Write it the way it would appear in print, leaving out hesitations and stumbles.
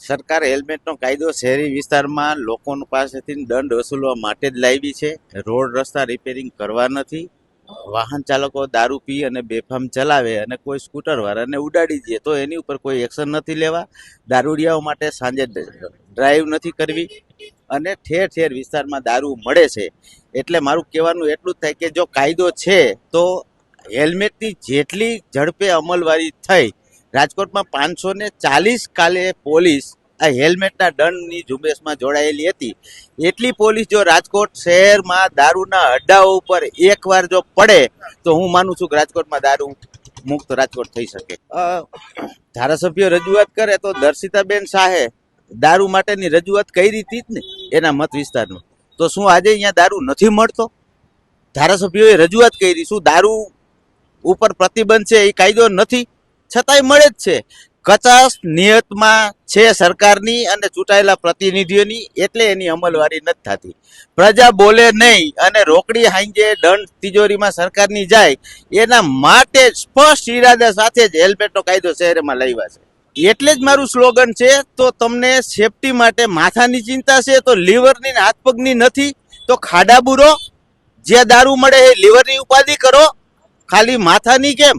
સરકાર હેલ્મેટનો કાયદો શહેરી વિસ્તારમાં લોકો પાસેથી દંડ વસૂલવા માટે જ લાવી છે. રોડ રસ્તા રિપેરિંગ કરવા નથી. વાહન ચાલકો દારૂ પી અને બેફામ ચલાવે અને કોઈ સ્કૂટર વાળાને ઉડાડી દે તો એની ઉપર કોઈ એક્શન નથી લેવા. દારૂડિયાઓ માટે સાંજે ડ્રાઈવ નથી કરવી અને ઠેર ઠેર વિસ્તારમાં દારૂ મળે છે. એટલે મારું કહેવાનું એટલું જ થાય કે જો કાયદો છે તો હેલ્મેટની જેટલી ઝડપે અમલવારી થઈ. રાજકોટમાં 540 કાલે પોલીસ આ હેલ્મેટના દંડની ઝુંબેશમાં જોડાયેલી હતી. એટલી પોલીસ જો રાજકોટ શહેરમાં દારૂના અડ્ડાઓ ઉપર એકવાર જો પડે તો હું માનું છું કે રાજકોટમાં દારૂ મુક્ત રાજકોટ થઈ શકે. ધારાસભ્ય રજૂઆત કરે તો દર્શિતાબેન શાહે દારૂ માટેની રજૂઆત કરી હતી જ ને એના મત વિસ્તારમાં. તો શું આજે અહીંયા દારૂ નથી મળતો? ધારાસભ્યોએ રજૂઆત કરી, શું દારૂ ઉપર પ્રતિબંધ છે એ કાયદો નથી? છતાંય મળે જ છે. કચાશ નિયતમાં છે સરકારની અને ચૂંટાયેલા પ્રતિનિધિઓની, એટલે એની અમલવારી નથી થતી. પ્રજા બોલે નહીં અને રોકડી હાંજે દંડ તિજોરીમાં સરકારની જાય એના માટે સ્પષ્ટ ઈરાદા સાથે જ હેલ્મેટનો કાયદો શહેરમાં લાવ્યા છે. એટલે જ મારું સ્લોગન છે, તો તમને સેફટી માટે માથાની ચિંતા છે તો લીવરની હાથ પગની નથી, તો ખાડા બુરો. જે દારૂ મળે એ લીવરની ઉપાધિ કરો, ખાલી માથાની કેમ?